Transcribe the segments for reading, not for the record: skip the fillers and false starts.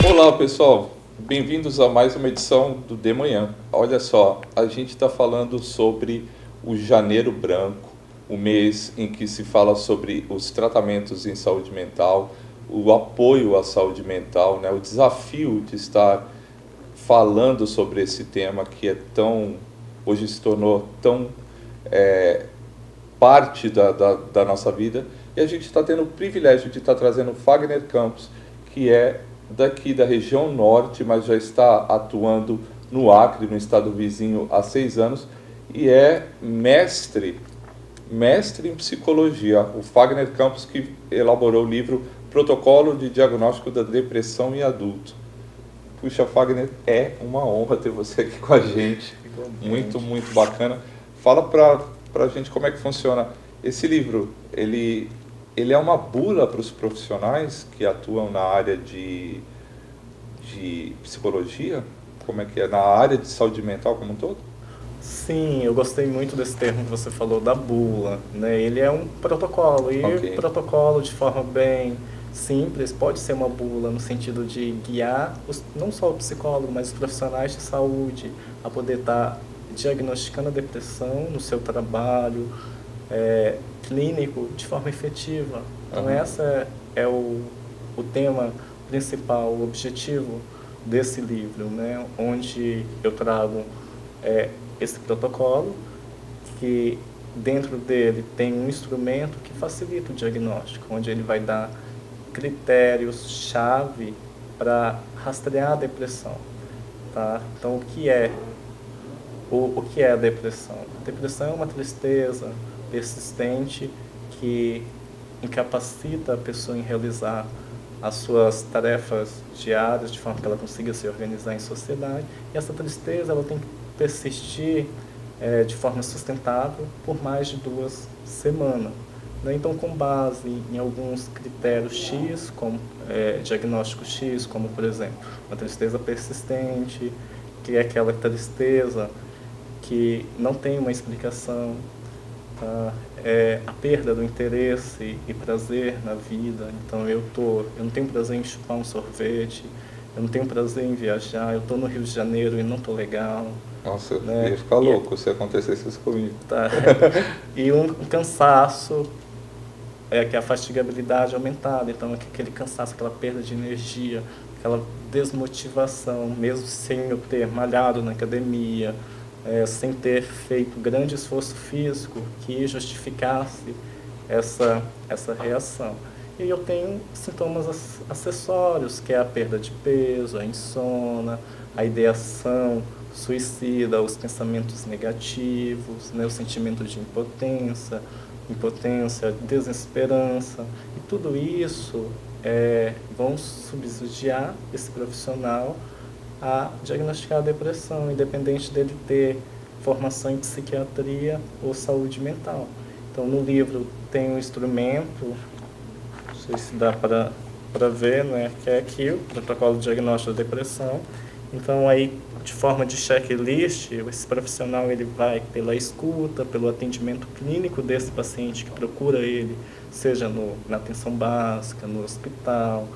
Olá pessoal, bem-vindos a mais uma edição do De Manhã. Olha só, a gente está falando sobre o Janeiro Branco, o mês em que se fala sobre os tratamentos em saúde mental, o apoio à saúde mental, né? O desafio de estar falando sobre esse tema que é tão, hoje se tornou tão parte da nossa vida. E a gente está tendo o privilégio de estar trazendo o Fagner Campos, que é daqui da região norte, mas já está atuando no Acre, no estado vizinho, há 6 anos, e é mestre em psicologia. O Fagner Campos, que elaborou o livro Protocolo de Diagnóstico da Depressão em Adulto. Puxa, Fagner, é uma honra ter você aqui com a gente. Muito, muito bacana. Fala para a gente como é que funciona. Esse livro, ele é uma bula para os profissionais que atuam na área de psicologia? Como é que é? Na área de saúde mental como um todo? Sim, eu gostei muito desse termo que você falou, da bula, né? Ele é um protocolo, e Ok. protocolo de forma bem simples pode ser uma bula no sentido de guiar não só o psicólogo, mas os profissionais de saúde a poder estar diagnosticando a depressão no seu trabalho clínico de forma efetiva. Então, Aham. essa é o tema principal, o objetivo desse livro, né? Onde eu trago esse protocolo, que dentro dele tem um instrumento que facilita o diagnóstico, onde ele vai dar critérios-chave para rastrear a depressão. Tá? Então, o que é a depressão? A depressão é uma tristeza persistente que incapacita a pessoa em realizar as suas tarefas diárias de forma que ela consiga se organizar em sociedade. E essa tristeza ela tem que persistir de forma sustentável por mais de 2 semanas. Né? Então, com base em alguns critérios X, como diagnóstico X, como, por exemplo, uma tristeza persistente, que é aquela tristeza que não tem uma explicação, tá? A perda do interesse e prazer na vida. Então, eu não tenho prazer em chupar um sorvete, eu não tenho prazer em viajar, eu estou no Rio de Janeiro e não estou legal, Nossa, eu né? ia ficar E, louco se acontecesse isso comigo. tá, e um cansaço, que é a fatigabilidade aumentada. Então, aquele cansaço, aquela perda de energia, aquela desmotivação, mesmo sem eu ter malhado na academia, sem ter feito grande esforço físico que justificasse essa reação. E eu tenho sintomas acessórios, que é a perda de peso, a insônia, a ideação suicida, os pensamentos negativos, né, o sentimento de impotência, desesperança. E tudo isso vão subsidiar esse profissional a diagnosticar a depressão, independente dele ter formação em psiquiatria ou saúde mental. Então, no livro tem um instrumento, não sei se dá para ver, né, que é aqui o protocolo de diagnóstico da depressão. Então, aí, de forma de checklist, esse profissional ele vai pela escuta, pelo atendimento clínico desse paciente que procura ele, seja na atenção básica, no hospital,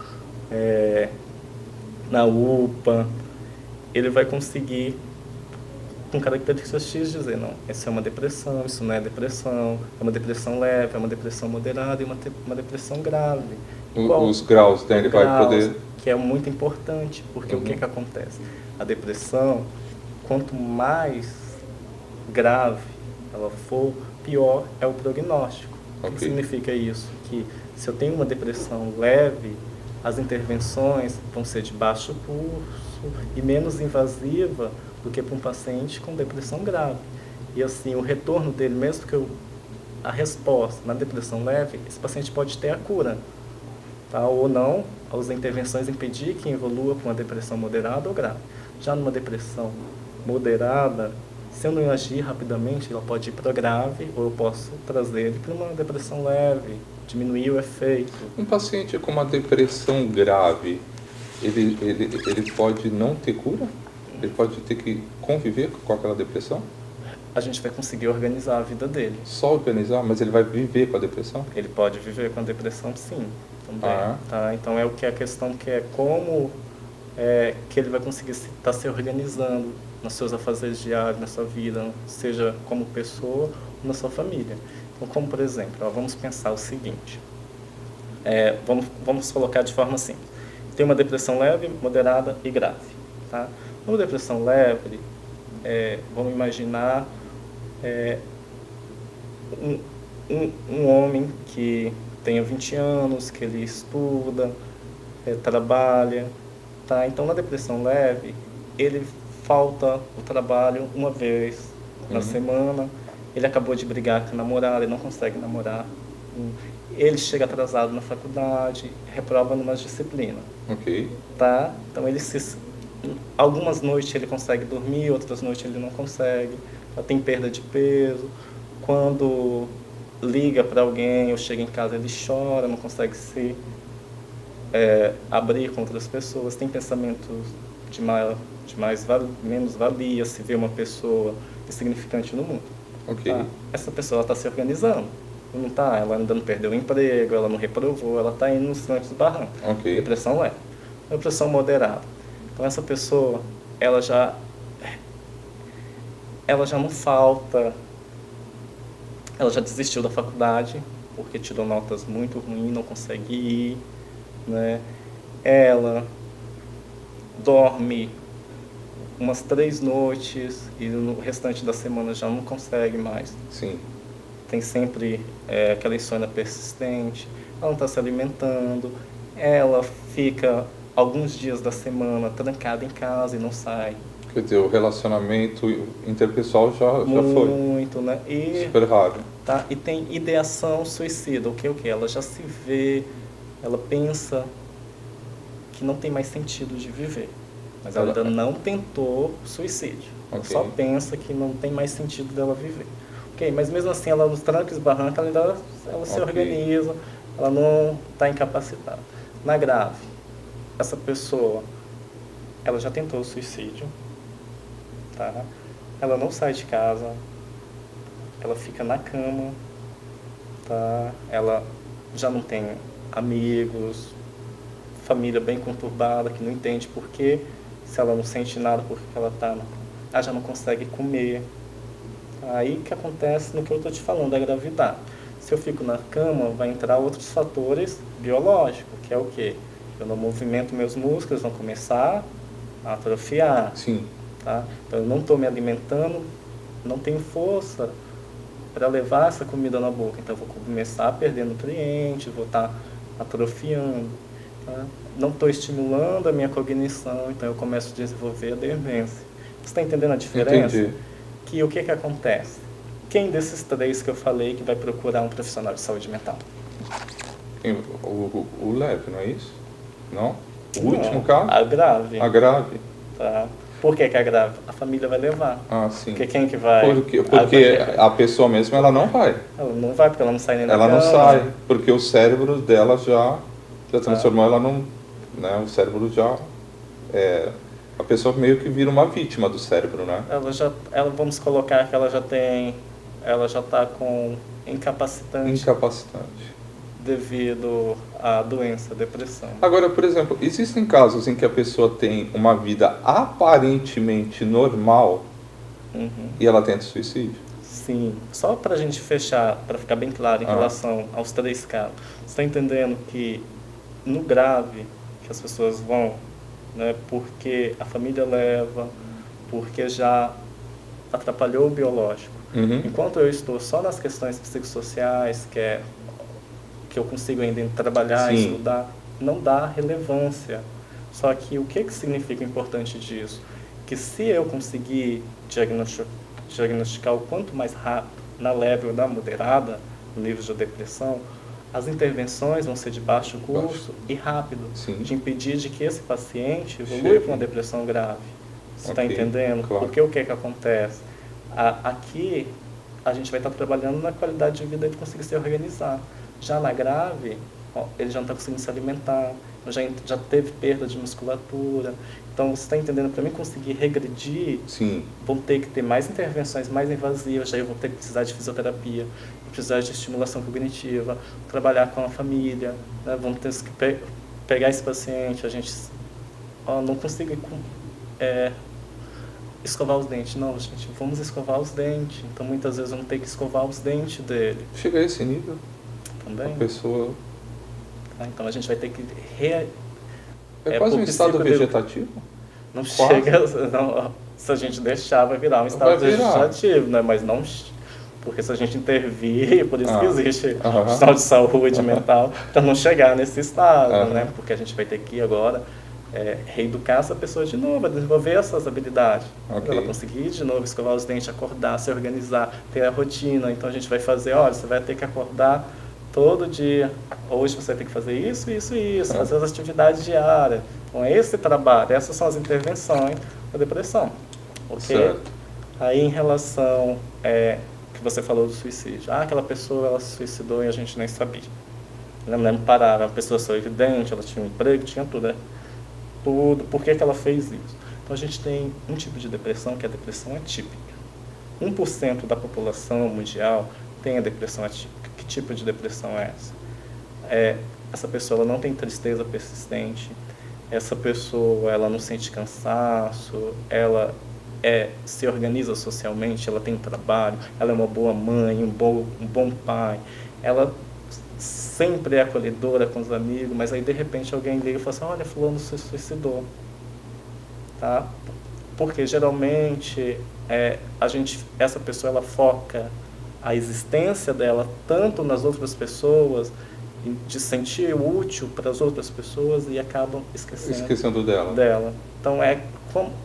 na UPA, ele vai conseguir, com características X, dizer, não, isso é uma depressão, isso não é depressão, é uma depressão leve, é uma depressão moderada e uma depressão grave. Os graus, né? O Ele vai graus, poder... que é muito importante, porque o que acontece? A depressão, quanto mais grave ela for, pior é o prognóstico. O que Ok. significa isso? Que se eu tenho uma depressão leve, as intervenções vão ser de baixo curso e menos invasiva do que para um paciente com depressão grave. E assim, o retorno dele, mesmo que a resposta na depressão leve, esse paciente pode ter a cura, tá? Ou não, as intervenções impedir que evolua para uma depressão moderada ou grave. Já numa depressão moderada, se eu não agir rapidamente, ela pode ir para grave, ou eu posso trazer ele para uma depressão leve, diminuir o efeito. Um paciente com uma depressão grave, ele pode não ter cura? Ele pode ter que conviver com aquela depressão? A gente vai conseguir organizar a vida dele. Só organizar, mas ele vai viver com a depressão? Ele pode viver com a depressão, sim, também. Ah, Tá? Então, é o que a questão que é como que ele vai conseguir estar se organizando nos seus afazeres diários, na sua vida, seja como pessoa ou na sua família. Então, como por exemplo, vamos pensar o seguinte, vamos colocar de forma simples. Tem uma depressão leve, moderada e grave. Tá? Uma depressão leve, vamos imaginar um homem que tenha 20 anos, que ele estuda, trabalha. Tá? Então, na depressão leve, ele falta o trabalho uma vez na semana, ele acabou de brigar com a namorada, ele não consegue namorar, ele chega atrasado na faculdade, reprova numa disciplina. Ok. Tá? Então, algumas noites ele consegue dormir, outras noites ele não consegue, tem perda de peso. Quando liga para alguém ou chega em casa, ele chora, não consegue se abrir com outras pessoas, tem pensamentos de menos valia, se vê uma pessoa insignificante no mundo. Ok. Tá? Essa pessoa está se organizando, não está, ela ainda não perdeu o emprego, ela não reprovou, ela está indo nos trancos do barranco. Ok. Depressão leve. Depressão moderada. Então essa pessoa, ela já não falta, ela já desistiu da faculdade porque tirou notas muito ruins, não consegue ir, né? Ela dorme umas 3 noites e no restante da semana já não consegue mais. Sim. Tem sempre aquela insônia persistente, ela não está se alimentando, ela fica alguns dias da semana trancada em casa e não sai. Quer dizer, o relacionamento interpessoal já foi. Muito, né? E, super raro. tá? E tem ideação suicida, o que? Ela já se vê, ela pensa que não tem mais sentido de viver, mas ela ainda não tentou suicídio. Ela só pensa que não tem mais sentido dela viver. Ok, mas mesmo assim, ela nos trancos e barrancos, ela se organiza, ela não está incapacitada. Na grave, essa pessoa, ela já tentou suicídio, tá? Ela não sai de casa, ela fica na cama, tá? Ela já não tem amigos, família bem conturbada, que não entende por que, se ela não sente nada, porque ela já não consegue comer. Aí que acontece no que eu estou te falando, da gravidade. Se eu fico na cama, vai entrar outros fatores biológicos, que é o quê? Eu não movimento meus músculos, vão começar a atrofiar. Sim. Tá? Então eu não estou me alimentando, não tenho força para levar essa comida na boca. Então eu vou começar a perder nutrientes, vou estar atrofiando. Tá? Não estou estimulando a minha cognição, então eu começo a desenvolver a demência. Você está entendendo a diferença? Entendi. Que o que acontece? Quem desses 3 que eu falei que vai procurar um profissional de saúde mental? O leve, não é isso? Não? O último caso? A grave. A grave. Tá. Por que é grave? A família vai levar. Ah, sim. Porque quem que vai? Porque a pessoa mesmo, ela não vai. Ela não vai, porque ela não sai nem da cama. Ela não sai, porque o cérebro dela já transformou ela num... Né, o cérebro já... a pessoa meio que vira uma vítima do cérebro, né? Vamos colocar que ela já está com incapacitante devido à doença, depressão. Agora, por exemplo, existem casos em que a pessoa tem uma vida aparentemente normal e ela tenta suicídio? Sim. Só para a gente fechar, para ficar bem claro em relação aos 3 casos. Você está entendendo que no grave, que as pessoas vão, né, porque a família leva, porque já atrapalhou o biológico. Enquanto eu estou só nas questões psicossociais, que eu consigo ainda trabalhar, estudar, não dá relevância. Só que o que significa o importante disso? Que se eu conseguir diagnosticar o quanto mais rápido, na leve ou na moderada, no nível de depressão, as intervenções vão ser de baixo custo e rápido, de impedir de que esse paciente evolua para uma depressão grave. Você está entendendo? Claro. Porque o que acontece? Aqui, a gente vai estar trabalhando na qualidade de vida de conseguir se organizar. Já na grave, ele já não está conseguindo se alimentar, já teve perda de musculatura. Então, você está entendendo? Para mim conseguir regredir, vão ter que ter mais intervenções mais invasivas, já eu vou ter que precisar de fisioterapia, precisar de estimulação cognitiva, trabalhar com a família, né? Vamos ter que pegar esse paciente, a gente ó, não consigo escovar os dentes. Não, gente, vamos escovar os dentes. Então, muitas vezes, vamos ter que escovar os dentes dele. Chega a esse nível? Também. A pessoa... Tá? Então, a gente vai ter que... É quase um estado vegetativo? Não Quase. chega... Não, se a gente deixar, vai virar um estado vegetativo, né? Mas não... Porque se a gente intervir, por isso que existe o sinal de saúde mental, para não chegar nesse estado, né? Porque a gente vai ter que agora reeducar essa pessoa de novo, desenvolver essas habilidades. Para ela conseguir de novo escovar os dentes, acordar, se organizar, ter a rotina. Então a gente vai fazer, olha, você vai ter que acordar todo dia. Hoje você tem que fazer isso, isso e isso, fazer as atividades diárias. Então é esse trabalho, essas são as intervenções da depressão. Ok? Certo. Aí em relação... que você falou do suicídio. Aquela pessoa, ela se suicidou e a gente nem sabia. Ela não parava, a pessoa só evidente, ela tinha um emprego, tinha tudo, né? Tudo. Por que ela fez isso? Então a gente tem um tipo de depressão que é a depressão atípica. 1% da população mundial tem a depressão atípica. Que tipo de depressão é essa? Essa pessoa ela não tem tristeza persistente, essa pessoa ela não sente cansaço, ela se organiza socialmente, ela tem trabalho, ela é uma boa mãe, um bom pai, ela sempre é acolhedora com os amigos, mas aí de repente alguém liga e fala assim, olha, fulano se suicidou. Tá? Porque geralmente essa pessoa ela foca a existência dela tanto nas outras pessoas, de sentir útil para as outras pessoas e acabam esquecendo dela. Então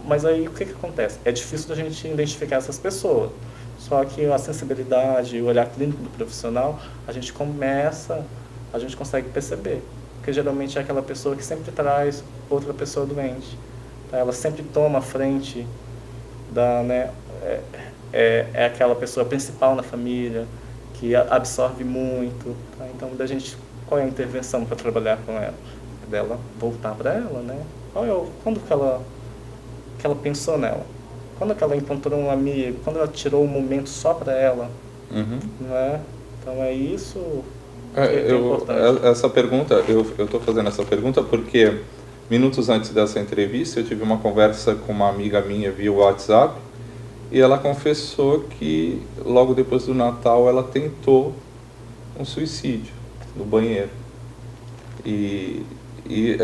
mas aí o que acontece? É difícil da gente identificar essas pessoas. Só que a sensibilidade e o olhar clínico do profissional, a gente consegue perceber. Porque geralmente é aquela pessoa que sempre traz outra pessoa doente. Tá? Ela sempre toma a frente é aquela pessoa principal na família, que absorve muito. Tá? Então, qual é a intervenção para trabalhar com ela? É dela voltar para ela, né? Quando que ela pensou nela? Quando que ela encontrou um amigo? Quando ela tirou um momento só para ela? Não é? Então é isso que é importante. Essa pergunta, eu estou fazendo essa pergunta porque minutos antes dessa entrevista eu tive uma conversa com uma amiga minha via WhatsApp e ela confessou que logo depois do Natal ela tentou um suicídio no banheiro. E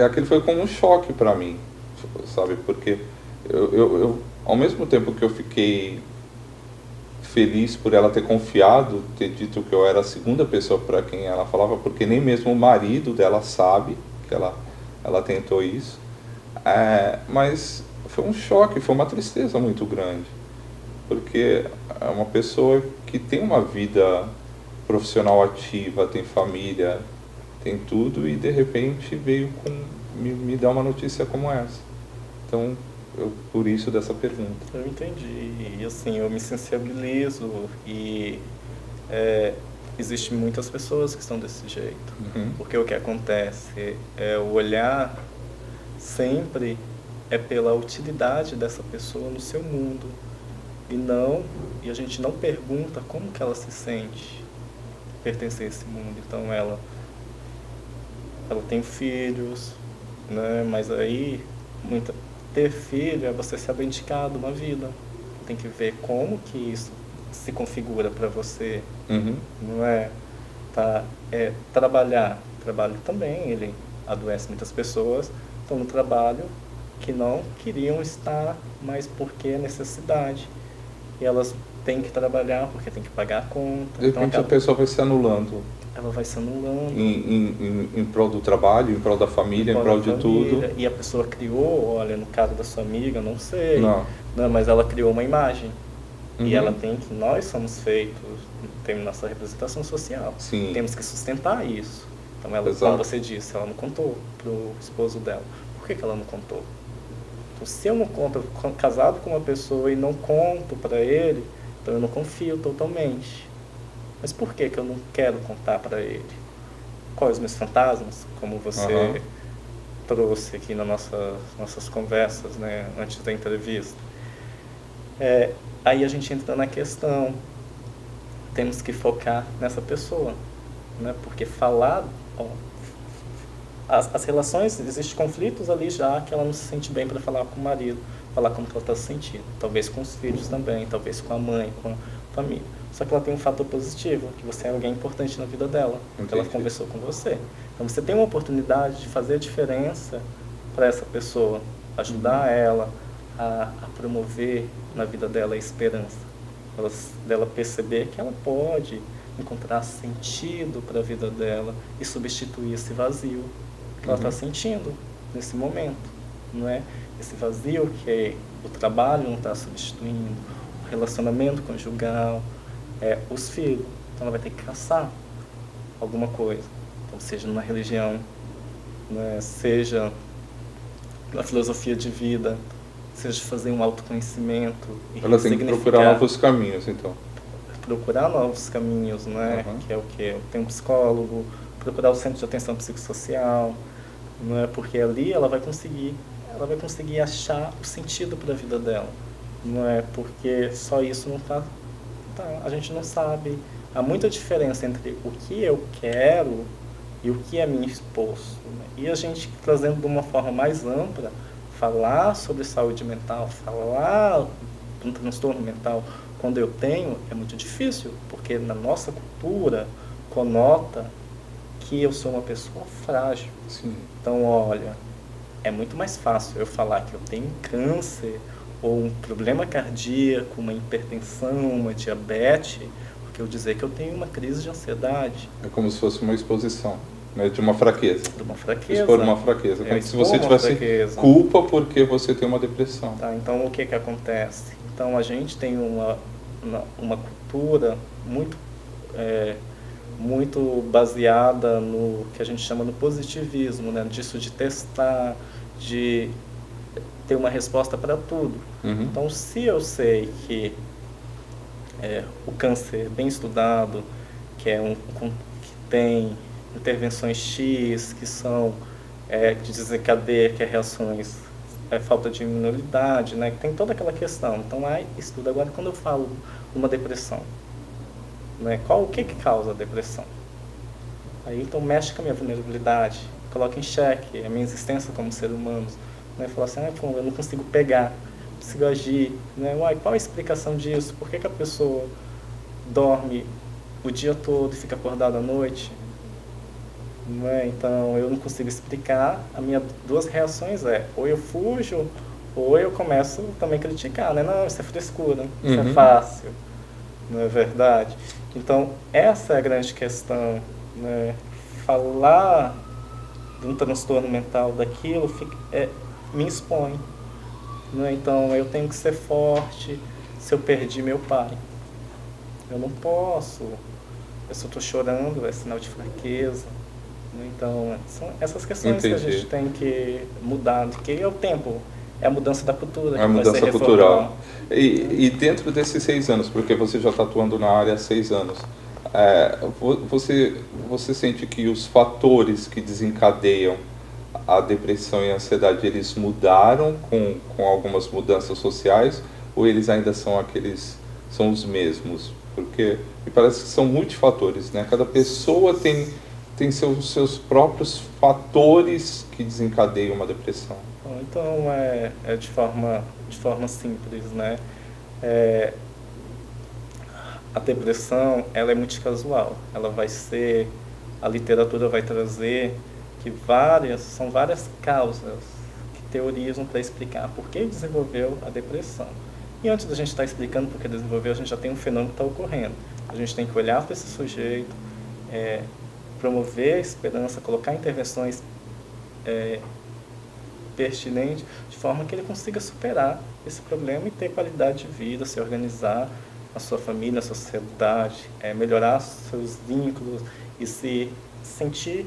aquilo foi como um choque para mim, sabe? Porque eu, ao mesmo tempo que eu fiquei feliz por ela ter confiado, ter dito que eu era a segunda pessoa para quem ela falava, porque nem mesmo o marido dela sabe que ela tentou isso. Mas foi um choque, foi uma tristeza muito grande, porque é uma pessoa que tem uma vida profissional ativa, tem família, tem tudo, e de repente veio me dar uma notícia como essa. Então, por isso dessa pergunta. Eu entendi, e assim, eu me sensibilizo, e existem muitas pessoas que estão desse jeito, porque o que acontece o olhar sempre é pela utilidade dessa pessoa no seu mundo, e a gente não pergunta como que ela se sente pertencer a esse mundo. Então ela tem filhos, né? Mas aí ter filho é você se abdicar de uma vida. Tem que ver como que isso se configura para você, não é? Trabalho também, ele adoece muitas pessoas, estão no trabalho que não queriam estar, mas porque é necessidade. E elas têm que trabalhar porque tem que pagar a conta. De repente a pessoa vai se anulando. Ela vai se anulando. Em prol do trabalho, em prol da família, em prol de tudo. E a pessoa criou, olha, no caso da sua amiga, não sei, não, mas ela criou uma imagem. E ela tem que, nós somos feitos, temos nossa representação social. Sim. Temos que sustentar isso. Então ela, como você disse, ela não contou pro esposo dela. Por que ela não contou? Então, se eu não conto, casado com uma pessoa e não conto para ele, então eu não confio totalmente. Mas por que eu não quero contar para ele? Quais os meus fantasmas, como você trouxe aqui nas nossas conversas, né, antes da entrevista? Aí a gente entra na questão, temos que focar nessa pessoa, né? Porque falar, as relações, existem conflitos ali já que ela não se sente bem para falar com o marido, falar como que ela está se sentindo. Talvez com os filhos também, talvez com a mãe, com a família. Só que ela tem um fator positivo, que você é alguém importante na vida dela, porque ela conversou com você. Então você tem uma oportunidade de fazer a diferença para essa pessoa, ajudar ela a promover na vida dela a esperança, dela perceber que ela pode encontrar sentido para a vida dela e substituir esse vazio que ela está sentindo nesse momento, não é? Esse vazio que o trabalho não está substituindo, o relacionamento conjugal, os filhos. Então ela vai ter que caçar alguma coisa, então, seja numa religião, né? Seja na filosofia de vida, seja fazer um autoconhecimento e ela tem que procurar novos caminhos, então. Procurar novos caminhos, né? Que é o quê? Tem um psicólogo, procurar o centro de atenção psicossocial, não é? Porque ali ela vai conseguir achar o sentido para a vida dela, não é? Porque só isso não a gente não sabe. Há muita diferença entre o que eu quero e o que é me exposto, né? E a gente trazendo de uma forma mais ampla, falar sobre saúde mental, falar de um transtorno mental quando eu tenho, é muito difícil, porque na nossa cultura conota que eu sou uma pessoa frágil. Sim. Então, olha, é muito mais fácil eu falar que eu tenho câncer ou um problema cardíaco, uma hipertensão, uma diabetes, do que eu dizer que eu tenho uma crise de ansiedade. É como se fosse uma exposição, né, de uma fraqueza. De uma fraqueza. Expor uma fraqueza. Como se você tivesse culpa porque você tem uma depressão. Tá, então, o que acontece? Então, a gente tem uma cultura muito baseada no que a gente chama no positivismo, né? Disso de testar, de ter uma resposta para tudo. Então, se eu sei que o câncer bem estudado, que tem intervenções X, que são de desencadeia, que é reações, falta de imunidade, né? Tem toda aquela questão. Então, estuda. Agora, quando eu falo uma depressão, né? O que causa a depressão? Aí, então, mexe com a minha vulnerabilidade, coloca em xeque a minha existência como ser humano, né? Fala assim, eu não consigo pegar, não consigo agir, né? Qual a explicação disso? Por que a pessoa dorme o dia todo e fica acordada à noite? Né? Então, eu não consigo explicar. As minhas duas reações ou eu fujo, ou eu começo também a criticar, né? Não, isso é frescura, isso é fácil, não é verdade? Então, essa é a grande questão, né? Falar de um transtorno mental daquilo me expõe, né? Então, eu tenho que ser forte. Se eu perdi meu pai, eu não posso. Se eu estou chorando, é sinal de fraqueza. Então, são essas questões que a gente tem que mudar, que é o tempo, é a mudança da cultura. É a mudança cultural. E dentro desses 6 anos, porque você já está atuando na área há 6 anos, você sente que os fatores que desencadeiam a depressão e a ansiedade, eles mudaram com algumas mudanças sociais, ou eles ainda são os mesmos? Porque me parece que são multifatores, né? Cada pessoa tem seus próprios fatores que desencadeiam uma depressão. Então, de forma simples, né? A depressão, ela é multicasual. A literatura vai trazer que são várias causas que teorizam para explicar por que desenvolveu a depressão. E antes da gente estar explicando por que desenvolveu, a gente já tem um fenômeno que está ocorrendo. A gente tem que olhar para esse sujeito, promover a esperança, colocar intervenções pertinentes, de forma que ele consiga superar esse problema e ter qualidade de vida, se organizar a sua família, a sociedade, melhorar seus vínculos e se sentir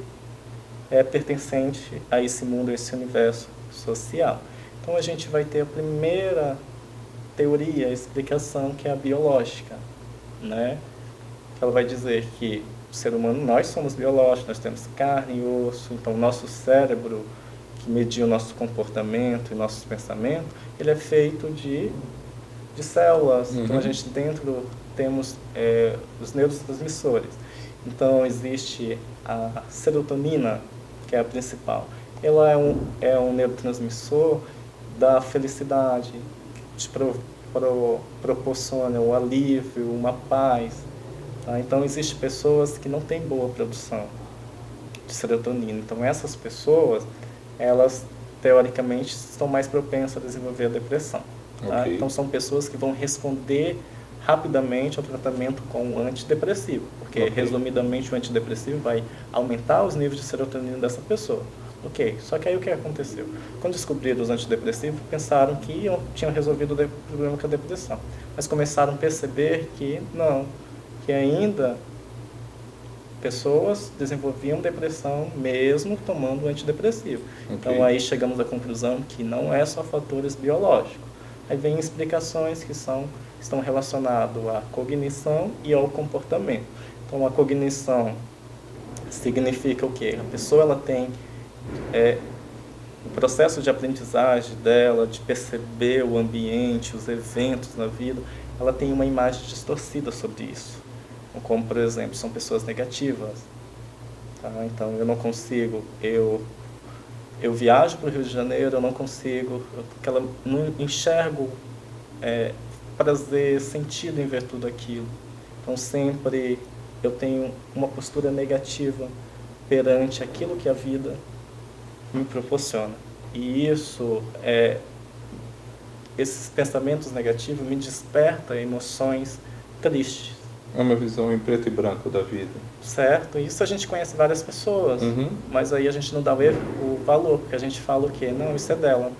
pertencente a esse mundo, a esse universo social. Então, a gente vai ter a primeira teoria, a explicação, que é a biológica, né? Ela vai dizer que o ser humano, nós somos biológicos, nós temos carne e osso, então o nosso cérebro, que media o nosso comportamento e nossos pensamentos, ele é feito de células. Então, a gente dentro temos os neurotransmissores. Então, existe a serotonina, que é a principal. Ela é um neurotransmissor da felicidade, te proporciona o alívio, uma paz. Tá? Então, existem pessoas que não têm boa produção de serotonina. Então, essas pessoas, elas, teoricamente, estão mais propensas a desenvolver a depressão. Tá? Ok. Então, são pessoas que vão responder rapidamente ao tratamento com o antidepressivo, porque, resumidamente, o antidepressivo vai aumentar os níveis de serotonina dessa pessoa. Ok, só que aí o que aconteceu? Quando descobriram os antidepressivos, pensaram que tinham resolvido o problema com a depressão. Mas começaram a perceber que não, que ainda pessoas desenvolviam depressão mesmo tomando antidepressivo. Okay. Então aí chegamos à conclusão que não é só fatores biológicos. Aí vem explicações que estão relacionadas à cognição e ao comportamento. Então a cognição significa o quê? A pessoa ela tem o processo de aprendizagem dela, de perceber o ambiente, os eventos na vida, ela tem uma imagem distorcida sobre isso. Como, por exemplo, são pessoas negativas. Tá? Então, eu não consigo, eu viajo para o Rio de Janeiro, eu não consigo, não enxergo prazer, sentido em ver tudo aquilo. Então, sempre eu tenho uma postura negativa perante aquilo que a vida me proporciona. E esses pensamentos negativos me despertam emoções tristes. É uma visão em preto e branco da vida. Certo? Isso a gente conhece várias pessoas, mas aí a gente não dá o valor, porque a gente fala o quê? Não, isso é dela.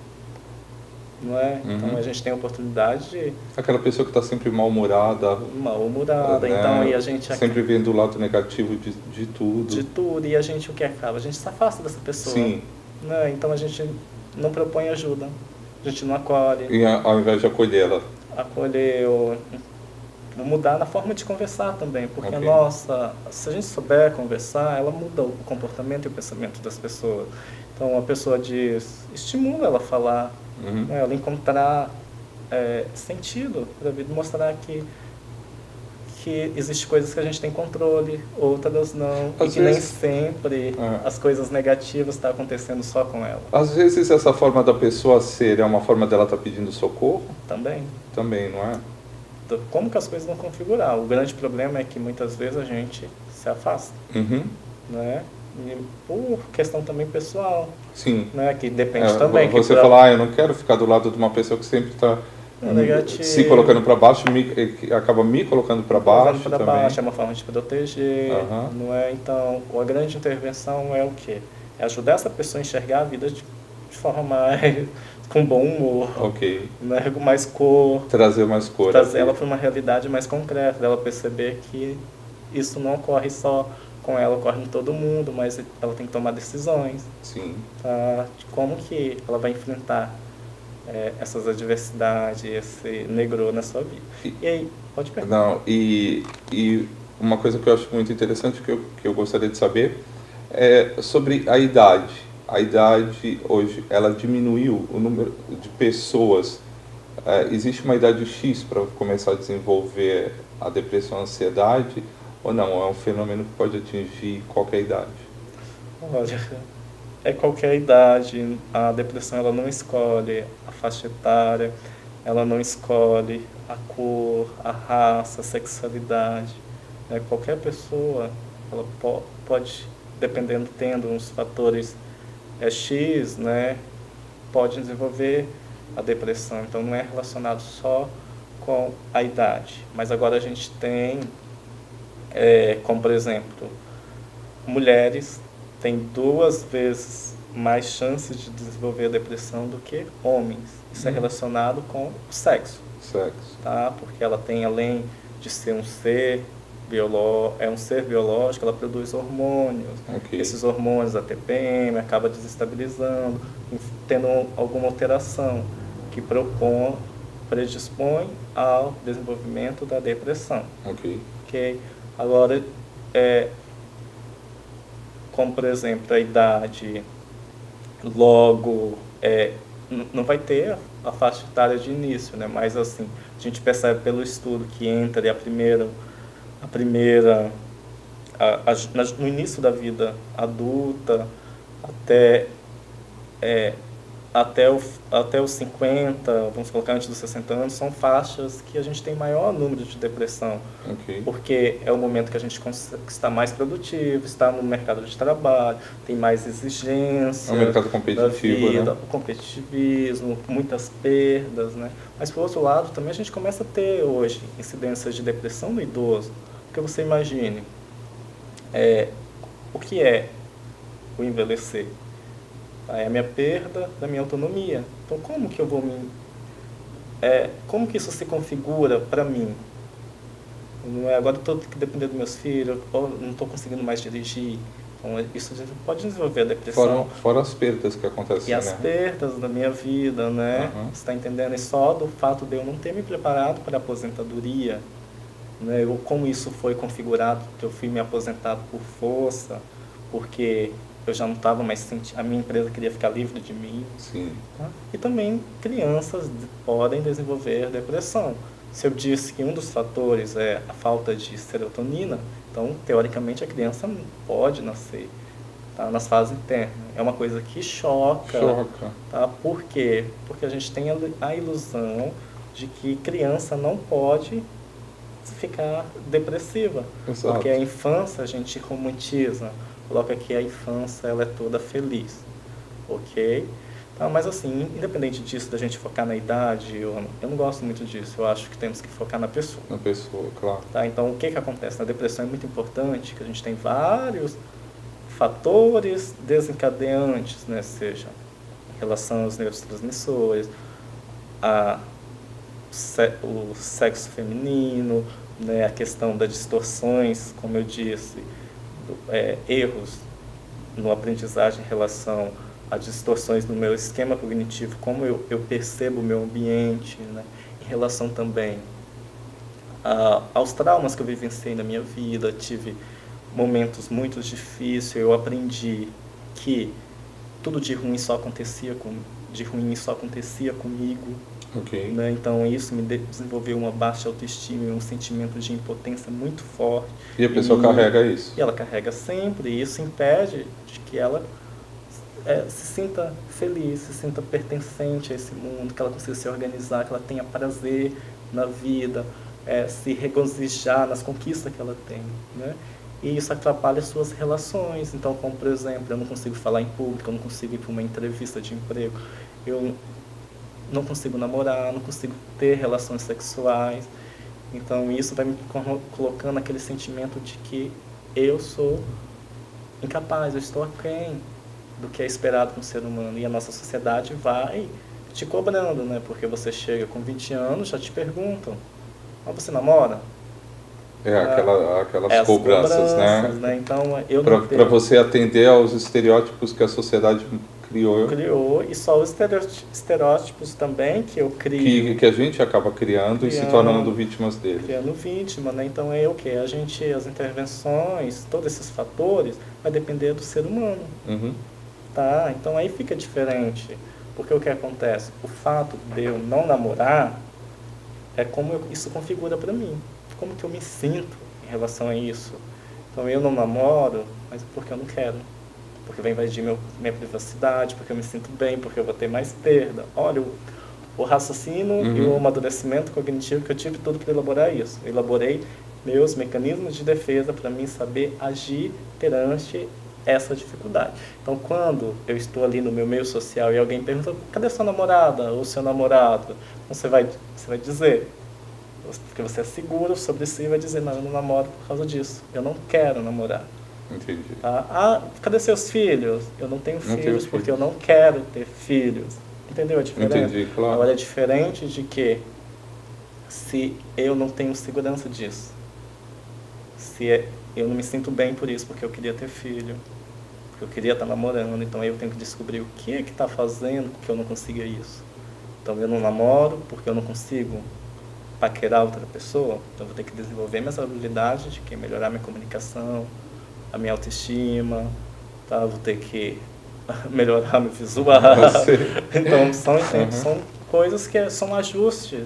Não é? Então a gente tem a oportunidade de... Aquela pessoa que está sempre mal-humorada. Mal-humorada, né? Então aí a gente... Sempre vendo o lado negativo de tudo. De tudo, e a gente o que acaba? A gente se afasta dessa pessoa. Sim. Né? Então a gente não propõe ajuda, a gente não acolhe. E ao invés de acolhê-la? Acolher, mudar na forma de conversar também, porque nossa, se a gente souber conversar, ela muda o comportamento e o pensamento das pessoas. Então a pessoa estimula ela a falar, né, ela encontrar sentido para a vida, mostrar que existem coisas que a gente tem controle, outras não, e que nem sempre as coisas negativas estão acontecendo só com ela. Às vezes essa forma da pessoa ser é uma forma dela estar pedindo socorro? Também. Também, não é? Como que as coisas vão configurar? O grande problema é que muitas vezes a gente se afasta, né? E por questão também pessoal. Sim. Né? Que depende também. Você falar, eu não quero ficar do lado de uma pessoa que sempre está se colocando para baixo, acaba me colocando para baixo também. Baixo, é uma forma de proteger, não é? Então, a grande intervenção é o quê? É ajudar essa pessoa a enxergar a vida de forma mais... com bom humor, né? Mais cor. Trazer mais cor. Trazer ela para uma realidade mais concreta, dela perceber que isso não ocorre só com ela, ocorre em todo mundo, mas ela tem que tomar decisões. Sim. Tá? De como que ela vai enfrentar essas adversidades, esse negrô na sua vida. E aí, pode perguntar. Não, e uma coisa que eu acho muito interessante, que eu gostaria de saber, é sobre a idade. A idade hoje, ela diminuiu o número de pessoas. Existe uma idade X para começar a desenvolver a depressão, a ansiedade, ou não? É um fenômeno que pode atingir qualquer idade? Olha, é qualquer idade. A depressão ela não escolhe a faixa etária, ela não escolhe a cor, a raça, a sexualidade. Qualquer pessoa, ela pode, dependendo, tendo uns fatores X, né, pode desenvolver a depressão. Então não é relacionado só com a idade. Mas agora a gente tem, como por exemplo, mulheres têm 2 vezes mais chances de desenvolver a depressão do que homens. Isso é relacionado com o sexo. Tá? Porque ela tem, além de ser um ser biológico, ela produz hormônios. Esses hormônios, a TPM, acaba desestabilizando, tendo alguma alteração que predispõe ao desenvolvimento da depressão. Agora, como por exemplo, a idade, logo, não vai ter a faixa etária de início, né? Mas assim, a gente percebe pelo estudo que entre no início da vida adulta, até, é, até os 50, vamos colocar antes dos 60 anos, são faixas que a gente tem maior número de depressão. Ok. Porque é o momento que a gente está mais produtivo, está no mercado de trabalho, tem mais exigência É um mercado da competitivo, vida, né? o competitivismo, muitas perdas, né? Mas, por outro lado, também a gente começa a ter hoje incidências de depressão no idoso. Porque você imagine, o que é o envelhecer? É a minha perda da minha autonomia. Então, como que eu vou como que isso se configura para mim? Não é, agora eu estou dependendo dos meus filhos, ou não estou conseguindo mais dirigir. Então, isso pode desenvolver a depressão. Fora as perdas que E acontecem, as né? perdas da minha vida, né? Aham. Você está entendendo? E só do fato de eu não ter me preparado para a aposentadoria, né? Como isso foi configurado, que eu fui me aposentado por força, porque eu já não estava mais sentindo, a minha empresa queria ficar livre de mim. Sim. Tá? E também crianças podem desenvolver depressão. Se eu disse que um dos fatores é a falta de serotonina, então, teoricamente, a criança pode nascer, tá? Nas fases internas. É uma coisa que choca. Choca. Tá? Por quê? Porque a gente tem a ilusão de que criança não pode ficar depressiva. Exato. Porque a infância a gente romantiza, coloca que a infância ela é toda feliz. Ok? Tá, mas assim, independente disso, da gente focar na idade, eu não gosto muito disso. Eu acho que temos que focar na pessoa. Na pessoa, claro. Tá? Então, o que acontece? Na depressão é muito importante que a gente tem vários fatores desencadeantes, né? Seja em relação aos neurotransmissores, o sexo feminino, né? A questão das distorções, como eu disse, erros no aprendizagem em relação a distorções no meu esquema cognitivo, como eu percebo o meu ambiente, né? Em relação também aos traumas que eu vivenciei na minha vida. Tive momentos muito difíceis, eu aprendi que tudo de ruim só acontecia comigo. Ok. Né? Então isso me desenvolveu uma baixa autoestima e um sentimento de impotência muito forte. E a pessoa carrega isso. E ela carrega sempre, e isso impede de que ela se sinta feliz, se sinta pertencente a esse mundo, que ela consiga se organizar, que ela tenha prazer na vida, se regozijar nas conquistas que ela tem, né? E isso atrapalha as suas relações. Então, como por exemplo, eu não consigo falar em público, eu não consigo ir para uma entrevista de emprego, eu não consigo namorar, não consigo ter relações sexuais. Então, isso vai me colocando aquele sentimento de que eu sou incapaz, eu estou aquém do que é esperado com o ser humano. E a nossa sociedade vai te cobrando, né? Porque você chega com 20 anos, já te perguntam: você namora? Aquelas cobranças, né? Então, eu Para não tenho. você atender aos estereótipos que a sociedade criou. E só os estereótipos também que eu crio. Que a gente acaba criando e se tornando vítimas deles. Criando vítima, né? Então é o que? As intervenções, todos esses fatores, vai depender do ser humano. Uhum. Tá? Então aí fica diferente. Porque o que acontece? O fato de eu não namorar é como isso configura para mim. Como que eu me sinto em relação a isso. Então eu não namoro, mas porque eu não quero. Porque vai invadir minha privacidade, porque eu me sinto bem, porque eu vou ter mais perda. Olha, o raciocínio e o amadurecimento cognitivo que eu tive tudo para elaborar isso. Eu elaborei meus mecanismos de defesa para mim saber agir perante essa dificuldade. Então, quando eu estou ali no meu meio social e alguém pergunta: cadê sua namorada ou seu namorado? Você vai dizer, porque você é seguro sobre si, e vai dizer: não, eu não namoro por causa disso. Eu não quero namorar. Entendi. Tá? Cadê seus filhos? Eu não tenho filhos porque eu não quero ter filhos. Entendeu a diferença? Entendi, claro. Agora é diferente de que se eu não tenho segurança disso, eu não me sinto bem por isso, porque eu queria ter filho, porque eu queria estar namorando, então eu tenho que descobrir o que é que está fazendo que eu não consiga isso. Então eu não namoro porque eu não consigo paquerar outra pessoa, então eu vou ter que desenvolver minhas habilidades de que melhorar minha comunicação, a minha autoestima, tá? Vou ter que melhorar meu visual. Então são coisas que são ajustes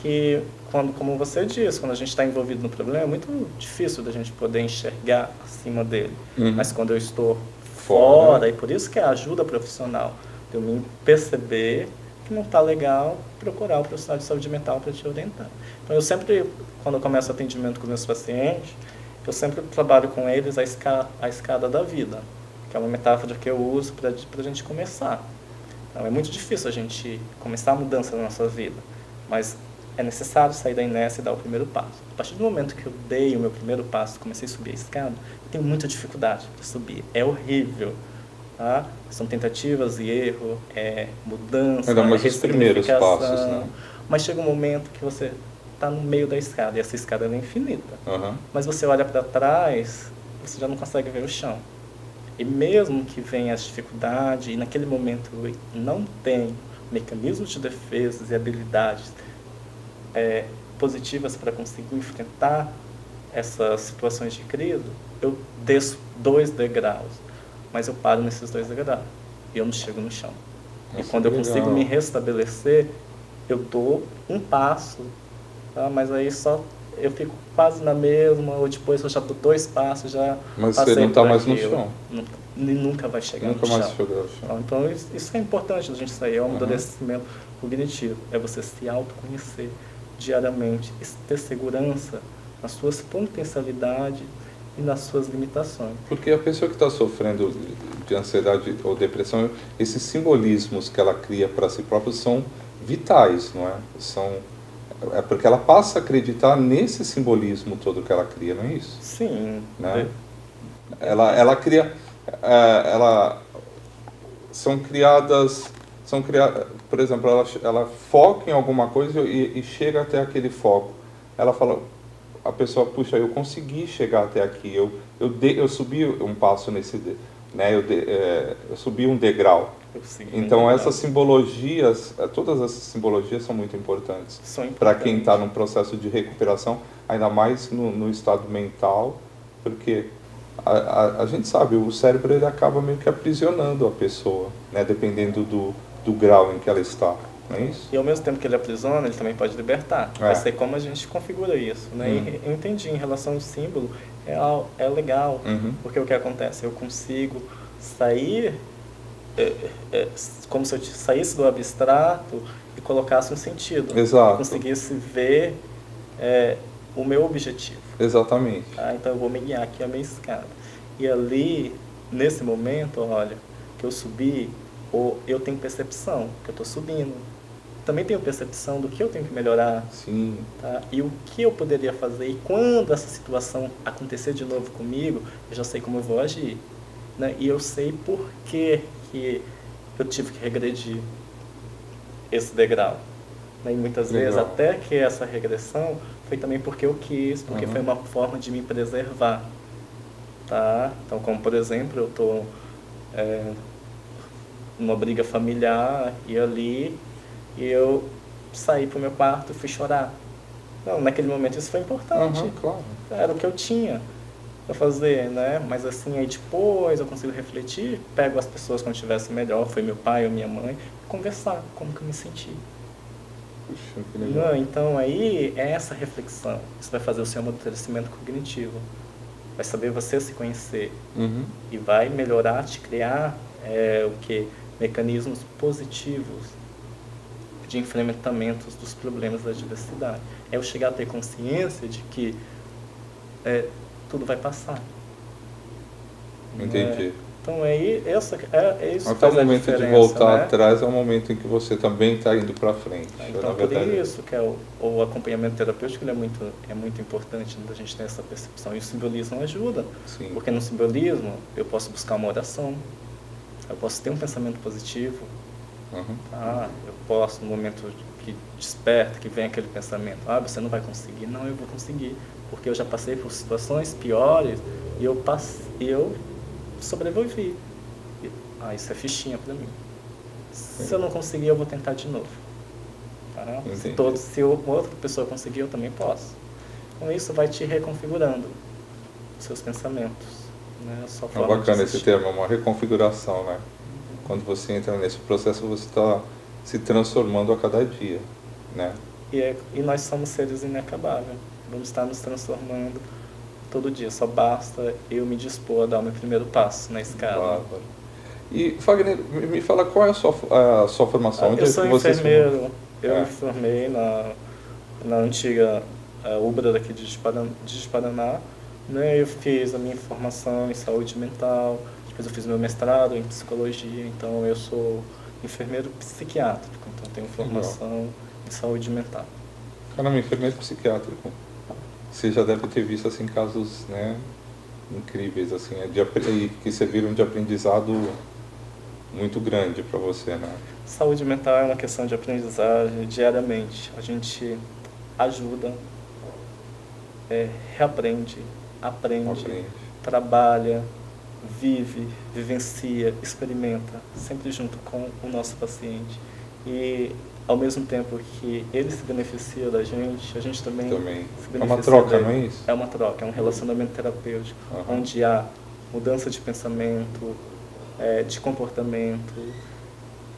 que, como você disse, quando a gente está envolvido no problema, é muito difícil da gente poder enxergar acima dele. Mas quando eu estou fora, e por isso que é a ajuda profissional, de eu me perceber que não está legal, procurar o profissional de saúde mental para te orientar. Então, eu sempre, quando eu começo atendimento com meus pacientes, eu sempre trabalho com eles a escada da vida, que é uma metáfora que eu uso para a gente começar. Então, é muito difícil a gente começar a mudança na nossa vida, mas é necessário sair da inércia e dar o primeiro passo. A partir do momento que eu dei o meu primeiro passo, comecei a subir a escada, eu tenho muita dificuldade para subir. É horrível. Tá? São tentativas e erro, mudança, ainda mais os primeiros passos, né? Mas chega um momento que você está no meio da escada, e essa escada é infinita. Uhum. Mas você olha para trás, você já não consegue ver o chão. E mesmo que venha as dificuldades, e naquele momento não tem mecanismos de defesa e habilidades positivas para conseguir enfrentar essas situações de crise, eu desço 2 degraus, mas eu paro nesses 2 degraus e eu não chego no chão. E quando eu consigo me restabelecer, eu dou um passo, tá? Mas aí só eu fico quase na mesma, ou depois eu já dou 2 passos, já mas você não está mais no chão. Nunca vai chegar no chão. Nunca mais chegou ao chão. Então, isso é importante a gente sair, é um amadurecimento cognitivo, é você se autoconhecer diariamente, ter segurança nas suas potencialidades e nas suas limitações. Porque a pessoa que está sofrendo de ansiedade ou depressão, esses simbolismos que ela cria para si própria são vitais, não é? É porque ela passa a acreditar nesse simbolismo todo que ela cria, não é isso? Sim. Né? Ela cria... são criadas, por exemplo, ela foca em alguma coisa e chega até aquele foco. Ela fala, a pessoa, puxa, eu consegui chegar até aqui, eu subi um passo nesse, né, eu subi um degrau. Então essas simbologias, todas essas simbologias são muito importantes para quem está num processo de recuperação, ainda mais no estado mental, porque a gente sabe, o cérebro ele acaba meio que aprisionando a pessoa, né, dependendo do grau em que ela está, não é isso? E ao mesmo tempo que ele aprisiona, ele também pode libertar. Vai ser como a gente configura isso, né? E eu entendi, em relação ao símbolo, é legal, porque o que acontece? Eu consigo sair, como se eu saísse do abstrato e colocasse um sentido. Exato. Eu conseguisse ver o meu objetivo. Exatamente. Tá? Então eu vou me guiar aqui a minha escada. E ali, nesse momento, olha, que eu subi, ou eu tenho percepção que eu estou subindo. Também tenho percepção do que eu tenho que melhorar. Sim. Tá? E o que eu poderia fazer. E quando essa situação acontecer de novo comigo, eu já sei como eu vou agir. Né? E eu sei por que eu tive que regredir esse degrau. Né? E muitas vezes, até que essa regressão foi também porque eu quis, porque foi uma forma de me preservar. Tá? Então, como por exemplo, eu estou numa briga familiar e ali eu saí para o meu quarto e fui chorar. Não, naquele momento isso foi importante. Claro. Era o que eu tinha para fazer, né? Mas assim, aí depois eu consigo refletir, pego as pessoas quando estivesse melhor, foi meu pai ou minha mãe, conversar como que eu me senti. Puxa, que legal. Não, então aí é essa reflexão. Isso vai fazer o seu amadurecimento cognitivo. Vai saber você se conhecer. E vai melhorar, te criar mecanismos positivos de enfrentamentos dos problemas da diversidade. É eu chegar a ter consciência de que tudo vai passar. Entendi. Então isso até o momento de voltar, né? atrás é o momento em que você também está indo para frente. Então, por isso que o acompanhamento terapêutico ele é muito importante, da gente ter essa percepção. E o simbolismo ajuda. Sim. Porque no simbolismo eu posso buscar uma oração, eu posso ter um pensamento positivo, eu posso, no momento que desperta, que vem aquele pensamento, você não vai conseguir. Não, eu vou conseguir, porque eu já passei por situações piores e eu sobrevivi. Isso é fichinha para mim. Se eu não conseguir, eu vou tentar de novo. Tá? Se outra pessoa conseguir, eu também posso. Então isso vai te reconfigurando os seus pensamentos, né? A sua forma bacana esse termo, uma reconfiguração, né? Quando você entra nesse processo, você está se transformando a cada dia, né? E nós somos seres inacabáveis. Vamos estar nos transformando todo dia, só basta eu me dispor a dar o meu primeiro passo na escada. Bárbaro. E, Fagner, me fala qual é a sua formação? Onde Eu é sou que você enfermeiro, eu É. me formei na antiga UBRA daqui de Paraná, né? Eu fiz a minha formação em saúde mental, depois eu fiz meu mestrado em psicologia, então eu sou enfermeiro psiquiátrico, então tenho formação em saúde mental. Caramba, enfermeiro psiquiátrico. Você já deve ter visto assim casos, né, incríveis assim, que serviram de aprendizado muito grande para você, né? Saúde mental é uma questão de aprendizagem diariamente. A gente ajuda, reaprende, aprende, trabalha, vive, vivencia, experimenta, sempre junto com o nosso paciente. E ao mesmo tempo que ele se beneficia da gente, a gente também se beneficia É uma troca, dele. não é isso? É uma troca, é um relacionamento terapêutico, onde há mudança de pensamento, de comportamento,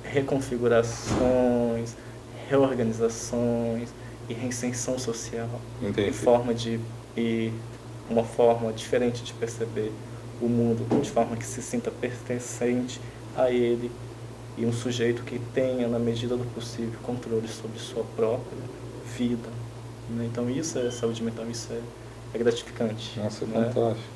reconfigurações, reorganizações e reinserção social. Entendi. E uma forma diferente de perceber o mundo, de forma que se sinta pertencente a ele, e um sujeito que tenha, na medida do possível, controle sobre sua própria vida. Né? Então isso é saúde mental, isso é gratificante. Nossa, é né? fantástico.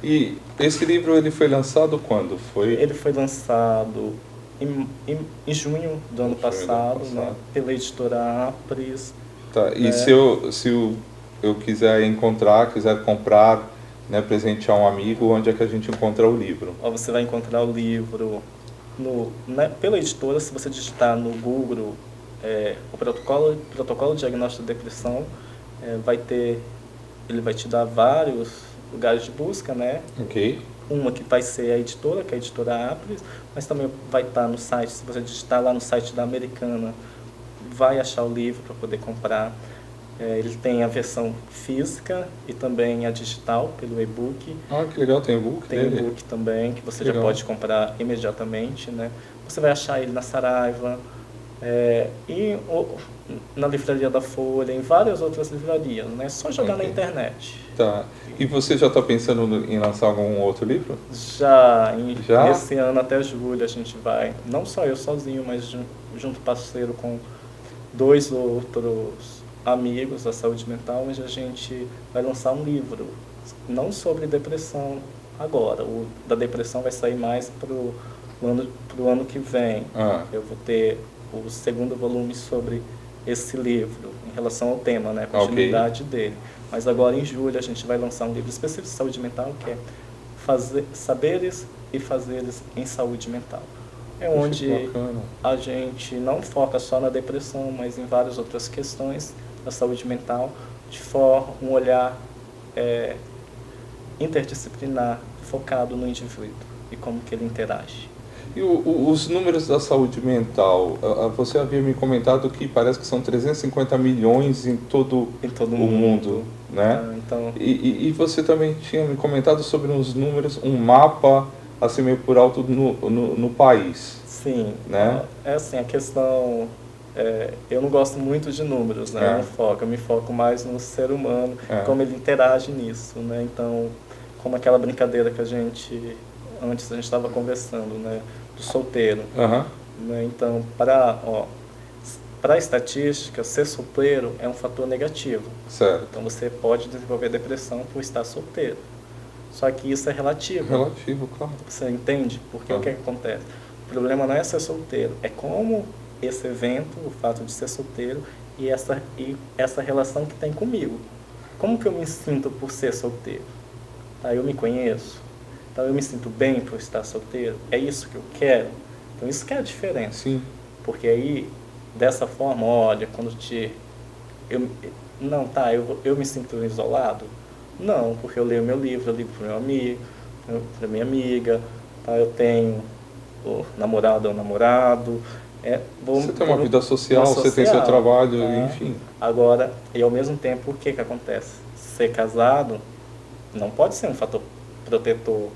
E esse livro ele foi lançado quando? Ele foi lançado em junho do ano passado, né? Pela editora Apres. Tá. E se eu quiser encontrar, quiser comprar, né, presentear um amigo, onde é que a gente encontra o livro? Você vai encontrar o livro pela editora. Se você digitar no Google o protocolo diagnóstico de depressão, ele vai te dar vários lugares de busca, né? Ok. Uma que vai ser a editora, que é a editora Apres, mas também vai estar no site. Se você digitar lá no site da Americana, vai achar o livro para poder comprar. Ele tem a versão física e também a digital, pelo e-book. Ah, que legal, tem e-book Tem dele. e-book também, que você já pode comprar imediatamente, né? Você vai achar ele na Saraiva, e na Livraria da Folha, em várias outras livrarias, né? Só jogar na internet. Tá. E você já está pensando em lançar algum outro livro? Já? Nesse ano até julho a gente vai, não só eu sozinho, mas junto parceiro com 2 outros amigos da saúde mental, onde a gente vai lançar um livro, não sobre depressão agora. O da depressão vai sair mais pro ano que vem. Eu vou ter o segundo volume sobre esse livro, em relação ao tema, né, a continuidade dele. Mas agora em julho a gente vai lançar um livro específico de saúde mental, que é Saberes e Fazeres em Saúde Mental. Onde a gente não foca só na depressão, mas em várias outras questões da saúde mental, de forma um olhar interdisciplinar, focado no indivíduo e como que ele interage. E os números da saúde mental, você havia me comentado que parece que são 350 milhões em todo o mundo, né? Então, e você também tinha me comentado sobre uns números, um mapa assim meio por alto no país. Sim, né? Assim, a questão, eu não gosto muito de números, né? Eu me foco mais no ser humano, como ele interage nisso, né? Então, como aquela brincadeira que antes a gente estava conversando, né? Do solteiro. Né? Então, para a estatística, ser solteiro é um fator negativo. Certo. Então, você pode desenvolver depressão por estar solteiro. Só que isso é relativo. Relativo, claro. Você entende? Porque o que acontece? O problema não é ser solteiro, é como esse evento, o fato de ser solteiro, e essa relação que tem comigo. Como que eu me sinto por ser solteiro? Tá? Eu me conheço? Então eu me sinto bem por estar solteiro? É isso que eu quero? Então isso que é a diferença. Sim. Porque aí, dessa forma, olha, quando eu me sinto isolado? Não, porque eu leio meu livro, eu ligo para o meu amigo, para minha amiga, tá? Eu tenho o namorado ou namorado. Você tem uma vida social, você tem seu trabalho, enfim. Agora, e ao mesmo tempo, o que acontece? Ser casado não pode ser um fator protetor,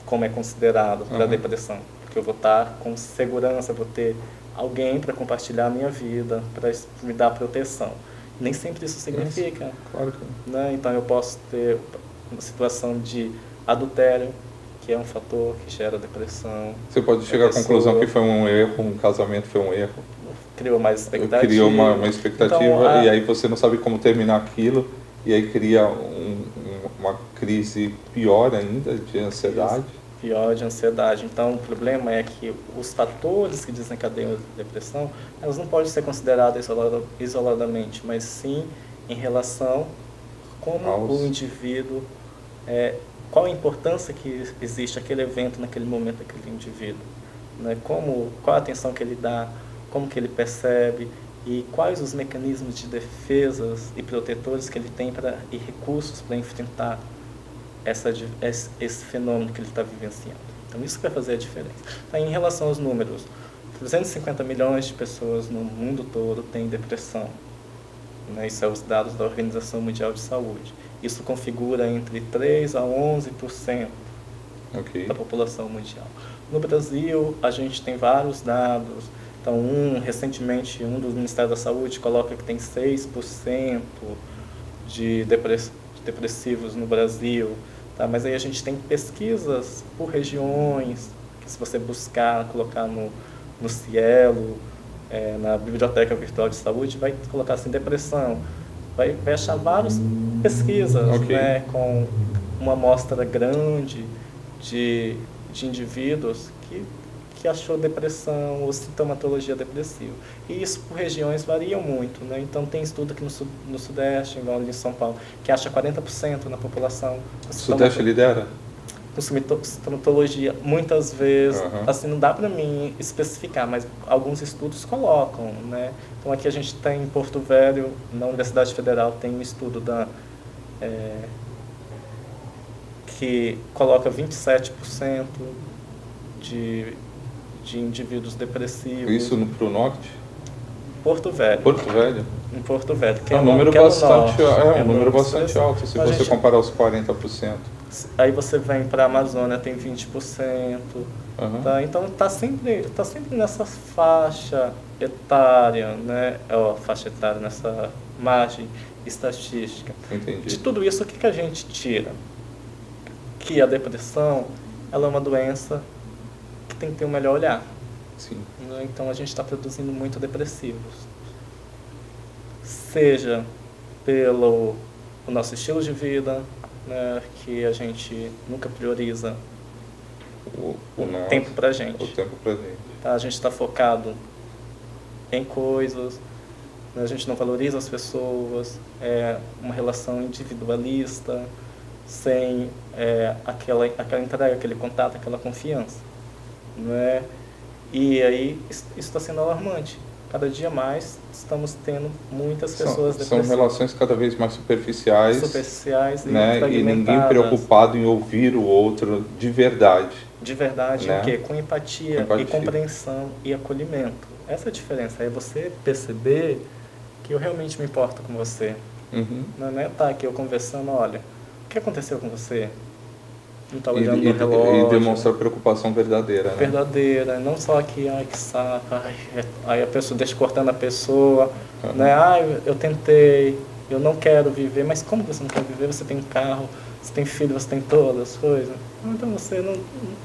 como é considerado para a depressão. Porque eu vou estar com segurança, vou ter alguém para compartilhar a minha vida, para me dar proteção. Nem sempre isso significa. Claro que Né? Então eu posso ter uma situação de adultério, que é um fator que gera depressão. você pode chegar à conclusão que foi um erro, um casamento foi um erro. Criou mais expectativa. Criou uma expectativa Então, e aí você não sabe como terminar aquilo e aí cria uma crise pior ainda de ansiedade. Pior de ansiedade. Então, o problema é que os fatores que desencadeiam a depressão, elas não podem ser consideradas isoladamente, mas sim em relação como o indivíduo, qual a importância que existe aquele evento naquele momento daquele indivíduo, né? Qual a atenção que ele dá, como que ele percebe e quais os mecanismos de defesas e protetores que ele tem e recursos para enfrentar esse fenômeno que ele está vivenciando. Então, isso vai fazer a diferença. Então, em relação aos números, 250 milhões de pessoas no mundo todo têm depressão. Né? Isso são os dados da Organização Mundial de Saúde. Isso configura entre 3% a 11% da população mundial. No Brasil, a gente tem vários dados. Então, recentemente, um do Ministério da Saúde coloca que tem 6% de depressivos no Brasil. Tá? Mas aí a gente tem pesquisas por regiões, que se você buscar, colocar no Cielo, na Biblioteca Virtual de Saúde, vai colocar assim, depressão. Vai achar várias pesquisas, né, com uma amostra grande de indivíduos que achou depressão ou sintomatologia depressiva. E isso por regiões varia muito, né? Então tem estudo aqui no Sudeste, igual ali em São Paulo, que acha 40% na população. O Sudeste lidera? Com sintomatologia, muitas vezes, assim, não dá para mim especificar, mas alguns estudos colocam, né? Então aqui a gente tem em Porto Velho, na Universidade Federal, tem um estudo que coloca 27% de indivíduos depressivos. Isso para o norte? Porto Velho. Porto Velho? Em Porto Velho. Que é um número bastante alto, se você comparar os 40%. Aí você vem para a Amazônia, tem 20%. Tá? Então está sempre nessa faixa etária, né? Faixa etária, nessa margem estatística. Entendi. De tudo isso, o que a gente tira? Que a depressão, ela é uma doença que tem que ter um melhor olhar. Sim. Então a gente está produzindo muito depressivos. Seja pelo nosso estilo de vida, né, que a gente nunca prioriza o tempo pra gente. O tempo pra gente. Tá? A gente está focado em coisas, né, a gente não valoriza as pessoas, uma relação individualista, sem aquela entrega, aquele contato, aquela confiança. Né? E aí isso está sendo alarmante. Cada dia mais estamos tendo muitas pessoas depressivas. São relações cada vez mais superficiais, né? E ninguém preocupado em ouvir o outro de verdade. De verdade, né? O quê? Com empatia e compreensão e acolhimento. Essa é a diferença. É você perceber que eu realmente me importo com você. Não é estar aqui eu conversando, olha, o que aconteceu com você? Não está olhando no relógio. E demonstrar preocupação verdadeira, né? Verdadeira, não só que, ai, que saco, aí a pessoa deixa cortando a pessoa, né? Eu tentei, eu não quero viver, mas como você não quer viver? Você tem um carro, você tem filho, você tem todas as coisas. Então você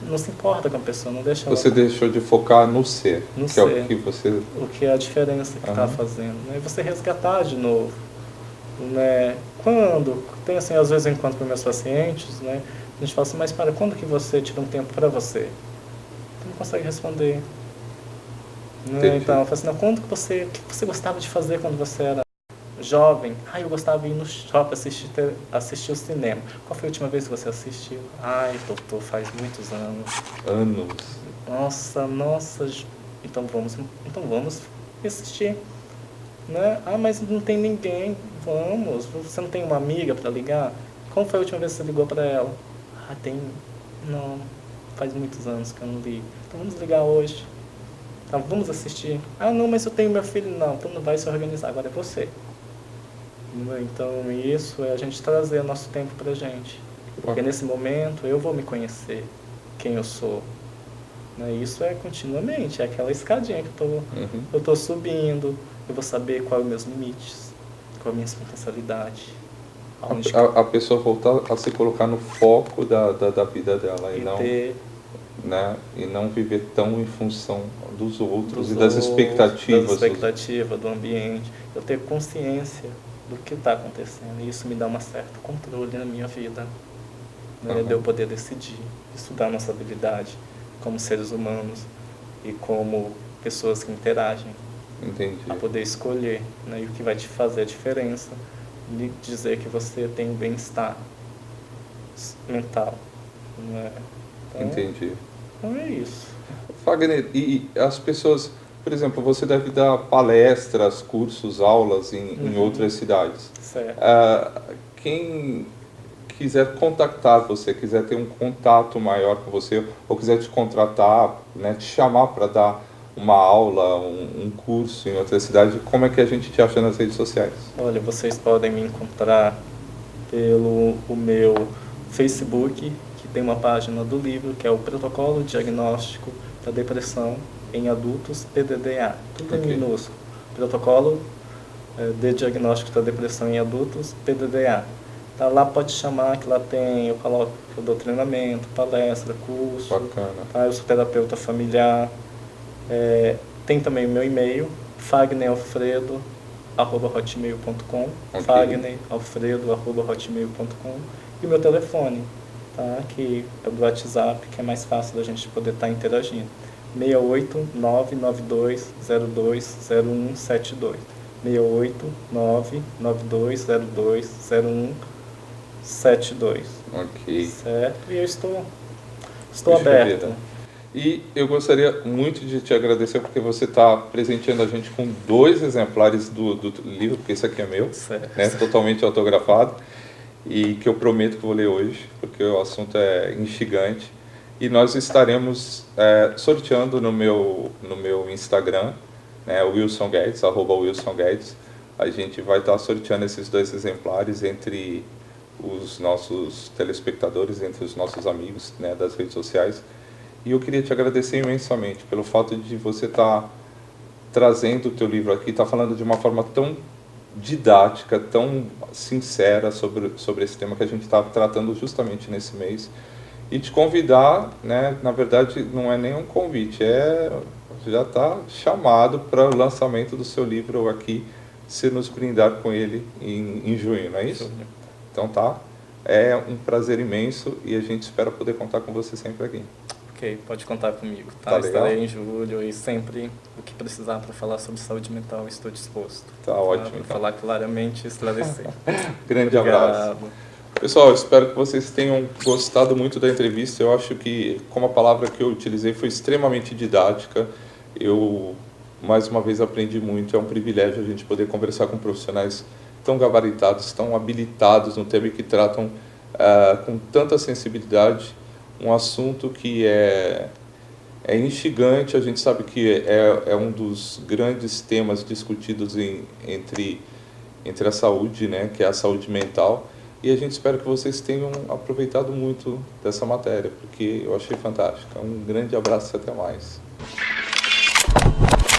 não se importa com a pessoa, não deixa Você deixou de focar no ser, no que ser, é o que você... O que é a diferença que está fazendo, né? E você resgatar de novo, né? Tem assim, às vezes eu encontro com meus pacientes, né? A gente fala assim, mas quando que você tira um tempo para você? Você não consegue responder. Né? Então, eu falo assim, quando que você gostava de fazer quando você era jovem? Eu gostava de ir no shopping assistir o cinema. Qual foi a última vez que você assistiu? Doutor, faz muitos anos. Nossa, então vamos assistir. Né? Mas não tem ninguém. Vamos. Você não tem uma amiga para ligar? Qual foi a última vez que você ligou para ela? Não, faz muitos anos que eu não ligo. Então vamos ligar hoje. Tá, vamos assistir. Não, mas eu tenho meu filho. Não, então não vai se organizar, agora é você. Então isso é a gente trazer o nosso tempo pra gente. Porque nesse momento eu vou me conhecer quem eu sou. Isso é continuamente, é aquela escadinha que eu tô subindo. Eu vou saber quais são os meus limites, com as minhas potencialidades. A pessoa voltar a se colocar no foco da vida dela e não, né, e não viver tão em função dos outros e das expectativas. Do ambiente. Eu ter consciência do que está acontecendo. E isso me dá um certo controle na minha vida. Né, de eu poder decidir. Isso dá nossa habilidade como seres humanos e como pessoas que interagem. Entendi. A poder escolher, né, e o que vai te fazer a diferença. Lhe dizer que você tem um bem-estar mental. Né? Então, entendi. Então é isso. Fagner, e as pessoas, por exemplo, você deve dar palestras, cursos, aulas em outras cidades. Certo. Quem quiser contactar você, quiser ter um contato maior com você, ou quiser te contratar, né, te chamar para dar uma aula, um curso em outra cidade, como é que a gente te acha nas redes sociais? Olha, vocês podem me encontrar pelo o meu Facebook, que tem uma página do livro, que é o Protocolo Diagnóstico da Depressão em Adultos PDDA. Tudo em minúsculo. Protocolo de Diagnóstico da Depressão em Adultos PDDA. Tá, lá pode chamar, que lá tem, eu coloco, eu dou treinamento, palestra, curso. Bacana. Tá, eu sou terapeuta familiar. Tem também o meu e-mail, fagneralfredo@hotmail.com, fagneralfredo@hotmail.com, e o meu telefone, tá, que é do WhatsApp, que é mais fácil da gente poder estar interagindo. 68992020172. 68992020172. Ok. Certo? E eu estou aberto. E eu gostaria muito de te agradecer porque você está presenteando a gente com 2 exemplares do livro, porque esse aqui é meu, né, totalmente autografado, e que eu prometo que vou ler hoje, porque o assunto é instigante. E nós estaremos sorteando no meu Instagram, né, Wilson Guedes, @WilsonGuedes. A gente vai estar sorteando esses 2 exemplares entre os nossos telespectadores, entre os nossos amigos, né, das redes sociais. E eu queria te agradecer imensamente pelo fato de você estar trazendo o teu livro aqui, estar falando de uma forma tão didática, tão sincera sobre esse tema que a gente está tratando justamente nesse mês. E te convidar, né, na verdade não é nem um convite, já está chamado para o lançamento do seu livro aqui, se nos brindar com ele em junho, não é isso? Então tá, é um prazer imenso e a gente espera poder contar com você sempre aqui. Ok, pode contar comigo, tá? Tá legal? Estarei em julho e sempre o que precisar para falar sobre saúde mental estou disposto. Tá ótimo. Para Então. falar claramente e esclarecer. Grande abraço. Pessoal, eu espero que vocês tenham gostado muito da entrevista. Eu acho que, como a palavra que eu utilizei foi extremamente didática, eu, mais uma vez, aprendi muito. É um privilégio a gente poder conversar com profissionais tão gabaritados, tão habilitados no tema e que tratam com tanta sensibilidade um assunto que é instigante. A gente sabe que é um dos grandes temas discutidos entre a saúde, né, que é a saúde mental. E a gente espera que vocês tenham aproveitado muito dessa matéria, porque eu achei fantástica. Um grande abraço e até mais.